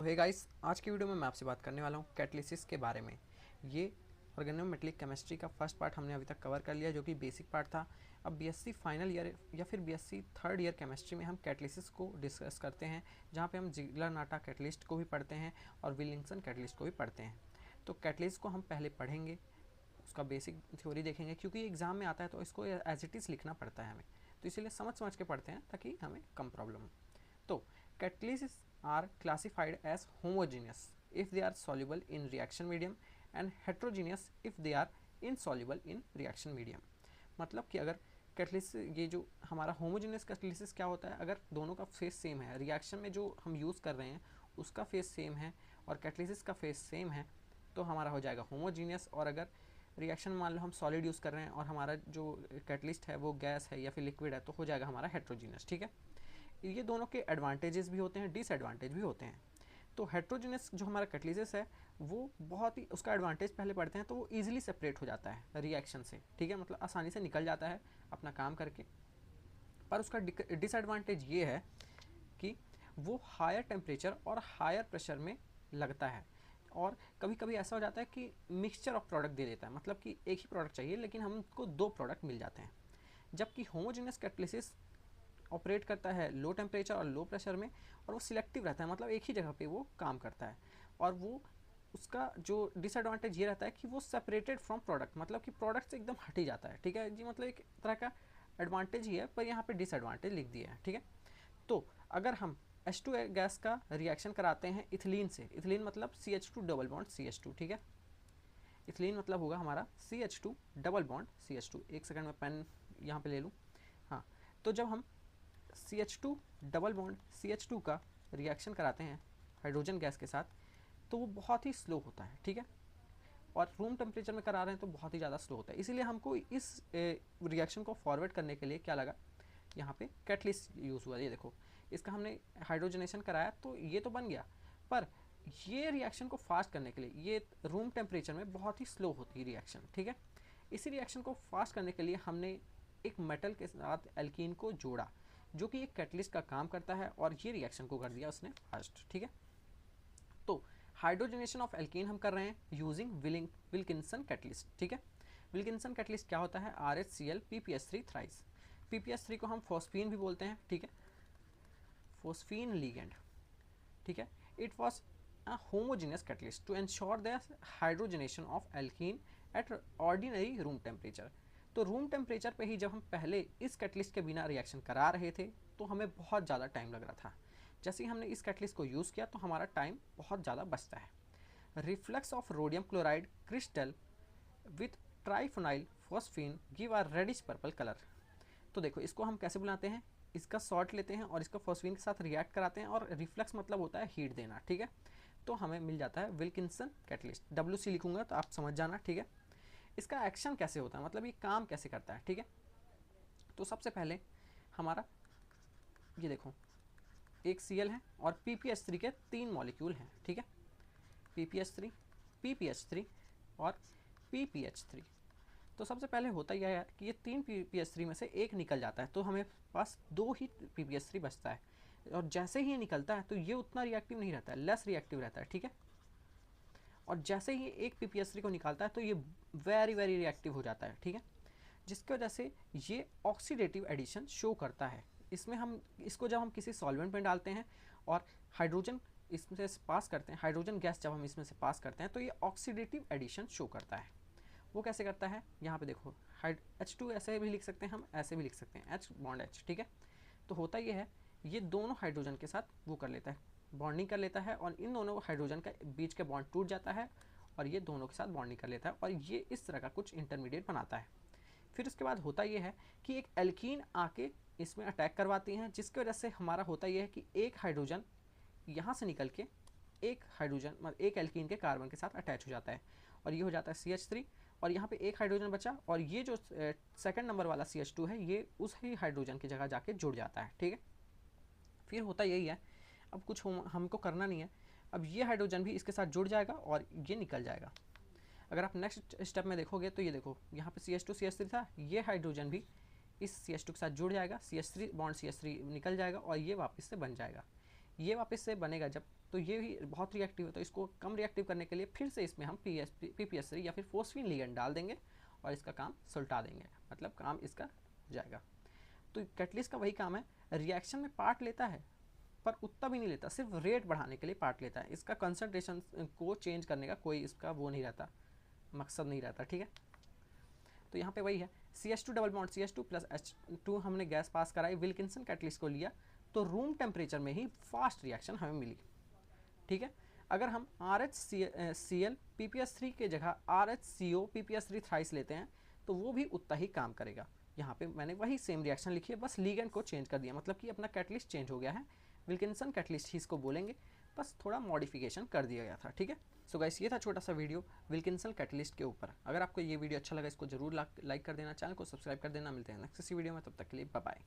तो hey guys, आज की वीडियो में मैं आपसे बात करने वाला हूँ कैटलिसिस के बारे में। ये ऑर्गेनोमेटेलिक केमिस्ट्री का फर्स्ट पार्ट हमने अभी तक कवर कर लिया, जो कि बेसिक पार्ट था। अब बीएससी फाइनल ईयर या फिर बीएससी थर्ड ईयर केमिस्ट्री में हम कैटलिसिस को डिस्कस करते हैं, जहाँ पे हम जिग्लर-नाटा कैटलिस्ट को भी पढ़ते हैं और विलिंगसन कैटलिस्ट को भी पढ़ते हैं। तो कैटलिस्ट को हम पहले पढ़ेंगे, उसका बेसिक थ्योरी देखेंगे, क्योंकि एग्ज़ाम में आता है तो इसको एज इट इज़ लिखना पड़ता है हमें, तो इसीलिए समझ समझ के पढ़ते हैं ताकि हमें कम प्रॉब्लम हो। तो catalysts are classified as homogeneous if they are soluble in reaction medium and heterogeneous if they are insoluble in reaction medium। मतलब कि अगर कैटलिस ये जो हमारा होमोजेनियस कैटलिसिस क्या होता है, अगर दोनों का फेस सेम है, रिएक्शन में जो हम यूज़ कर रहे हैं उसका फेस सेम है और कैटलिसिस का फेस सेम है, तो हमारा हो जाएगा होमोजीनियस। और अगर रिएक्शन मान लो हम सॉलिड यूज़ कर रहे हैं और हमारा जो कैटलिस्ट है वो गैस है या फिर लिक्विड है, तो हो जाएगा हमारा हेट्रोजीनियस। ठीक है, ये दोनों के एडवांटेजेस भी होते हैं, डिसएडवांटेज भी होते हैं। तो हेट्रोजेनस जो हमारा कैटलिसिस है वो बहुत ही, उसका एडवांटेज पहले पढ़ते हैं, तो वो ईजिली सेपरेट हो जाता है रिएक्शन से। ठीक है, मतलब आसानी से निकल जाता है अपना काम करके। पर उसका डिसएडवांटेज ये है कि वो हायर टेम्परेचर और हायर प्रेशर में लगता है, और कभी कभी ऐसा हो जाता है कि मिक्सचर ऑफ प्रोडक्ट दे देता है, मतलब कि एक ही प्रोडक्ट चाहिए लेकिन हमको दो प्रोडक्ट मिल जाते हैं। जबकि होमोजेनस कैटलिसिस ऑपरेट करता है लो टेम्परेचर और लो प्रेशर में, और वो सिलेक्टिव रहता है, मतलब एक ही जगह पे वो काम करता है। और वो उसका जो डिसएडवांटेज ये रहता है कि वो सेपरेटेड फ्रॉम प्रोडक्ट, मतलब कि प्रोडक्ट से एकदम हट ही जाता है। ठीक है जी, मतलब एक तरह का एडवांटेज ही है, पर यहाँ पे डिसएडवांटेज लिख दिया है। ठीक है, तो अगर हम H2 गैस का रिएक्शन कराते हैं इथिलीन से, इथिलीन मतलब CH2 डबल बॉन्ड CH2। ठीक है, इथिलीन मतलब होगा हमारा CH2 डबल बॉन्ड CH2। एक सेकंड में पेन यहाँ पे ले लूँ। हाँ, तो जब हम CH2 डबल बॉन्ड CH2 का रिएक्शन कराते हैं हाइड्रोजन गैस के साथ, तो वो बहुत ही स्लो होता है। ठीक है, और रूम टेम्परेचर में करा रहे हैं तो बहुत ही ज़्यादा स्लो होता है। इसीलिए हमको इस रिएक्शन को फॉरवर्ड करने के लिए क्या लगा, यहाँ पे कैटलिस्ट यूज़ हुआ। ये देखो, इसका हमने हाइड्रोजनेशन कराया तो ये तो बन गया, पर ये रिएक्शन को फास्ट करने के लिए ये रूम टेम्परेचर में बहुत ही स्लो होती है रिएक्शन। ठीक है, इसी रिएक्शन को फास्ट करने के लिए हमने एक मेटल के साथ एल्कीन को जोड़ा, जो कि एक कैटलिस्ट का काम करता है, और ये रिएक्शन को कर दिया उसने फास्ट। ठीक है, तो हाइड्रोजनेशन ऑफ एल्कीन हम कर रहे हैं यूजिंग विल्किंसन कैटलिस्ट। ठीक है, विल्किंसन कैटलिस्ट क्या होता है, RHCl PPS3 थ्राइस। PPS3 को हम फॉस्फीन भी बोलते हैं। ठीक है, फॉस्फीन लिगेंड। ठीक है, it was a homogeneous catalyst to ensure the hydrogenation of alkene at ordinary room temperature. तो रूम टेम्परेचर पे ही जब हम पहले इस कैटलिस्ट के बिना रिएक्शन करा रहे थे तो हमें बहुत ज़्यादा टाइम लग रहा था। जैसे ही हमने इस कैटलिस्ट को यूज़ किया तो हमारा टाइम बहुत ज़्यादा बचता है। Reflux of rhodium chloride crystal with triphenyl phosphine give a reddish purple colour. तो देखो, इसको हम कैसे बुलाते हैं, इसका सॉल्ट लेते हैं और इसका फॉस्फीन के साथ रिएक्ट कराते हैं, और रिफ्लक्स मतलब होता है हीट देना। ठीक है, तो हमें मिल जाता है विल्किंसन कैटलिस्ट। WC लिखूंगा तो आप समझ जाना। ठीक है, इसका एक्शन कैसे होता है, मतलब ये काम कैसे करता है। ठीक है, तो सबसे पहले हमारा ये देखो, एक Cl है और PPH3 के 3 मॉलिक्यूल हैं। ठीक है, PPH3, PPH3 और PPH3। तो सबसे पहले होता यह है कि ये 3 PPH3 में से एक निकल जाता है, तो हमें पास 2 ही PPH3 बचता है। और जैसे ही ये निकलता है तो ये उतना रिएक्टिव नहीं रहता है, लेस रिएक्टिव रहता है। ठीक है, और जैसे ही एक PPH3 को निकालता है तो ये वेरी वेरी रिएक्टिव हो जाता है। ठीक है, जिसकी वजह से ये ऑक्सीडेटिव एडिशन शो करता है। इसमें हम इसको जब हम किसी सॉल्वेंट में डालते हैं और हाइड्रोजन इसमें से पास करते हैं, हाइड्रोजन गैस जब हम इसमें से पास करते हैं, तो ये ऑक्सीडेटिव एडिशन शो करता है। वो कैसे करता है, यहाँ पे देखो, H2 ऐसे भी लिख सकते हैं हम, ऐसे भी लिख सकते हैं, H बॉन्ड H। ठीक है, तो होता ये है, ये दोनों हाइड्रोजन के साथ वो कर लेता है, बॉन्डिंग कर लेता है, और इन दोनों हाइड्रोजन का बीच का बॉन्ड टूट जाता है और ये दोनों के साथ बॉन्डिंग कर लेता है, और ये इस तरह का कुछ इंटरमीडिएट बनाता है। फिर उसके बाद होता ये है कि एक एल्कीन आके इसमें अटैक करवाती हैं, जिसकी वजह से हमारा होता यह है कि एक हाइड्रोजन यहाँ से निकल के एक हाइड्रोजन मतलब एक एल्कीन के कार्बन के साथ अटैच हो जाता है, और ये हो जाता है CH3, और यहाँ पे एक हाइड्रोजन बचा, और ये जो सेकंड नंबर वाला CH2 है ये उस ही हाइड्रोजन की जगह जाके जुड़ जाता है। ठीक है, फिर होता यही है, अब कुछ हमको करना नहीं है, अब ये हाइड्रोजन भी इसके साथ जुड़ जाएगा और ये निकल जाएगा। अगर आप नेक्स्ट स्टेप में देखोगे तो ये देखो, यहाँ पे CH2 CH3 था, ये हाइड्रोजन भी इस CH2 के साथ जुड़ जाएगा, CH3 बॉन्ड CH3 निकल जाएगा और ये वापस से बन जाएगा। ये वापस से बनेगा जब तो ये भी बहुत रिएक्टिव है, तो इसको कम रिएक्टिव करने के लिए फिर से इसमें हम PPS3 या फिर फोस्फीन लिगेंड डाल देंगे और इसका काम सुलटा देंगे, मतलब काम इसका हो जाएगा। तो कैटलिस्ट का वही काम है, रिएक्शन में पार्ट लेता है पर उतना भी नहीं लेता, सिर्फ रेट बढ़ाने के लिए पार्ट लेता है। इसका कंसंट्रेशन को चेंज करने का कोई इसका वो नहीं रहता, मकसद नहीं रहता, ठीक है। तो यहाँ पे वही है, CH2 double bond CH2 plus H2 हमने गैस पास कराई, विल्किंसन कैटलिस्ट को लिया, तो रूम टेम्परेचर में ही फास्ट रिएक्शन हमें मिली, ठीक है। अगर हम RHCl PPS3 के जगह RHCO PPS3 थ्राइस लेते हैं तो वो भी उतना ही काम करेगा। यहाँ पे मैंने वही सेम रिएक्शन लिखी है, बस लीगेंड को चेंज कर दिया, मतलब कि अपना कैटलिस्ट चेंज हो गया है, विल्किंसन कैटलिस्ट ही इसको बोलेंगे, बस थोड़ा मॉडिफिकेशन कर दिया गया था, ठीक है। सो गाइस, ये था छोटा सा वीडियो विल्किंसन कैटलिस्ट के ऊपर। अगर आपको ये वीडियो अच्छा लगा इसको जरूर लाइक कर देना, चैनल को सब्सक्राइब कर देना। मिलते हैं नेक्स्ट वीडियो में, तब तक के लिए बाय बाय।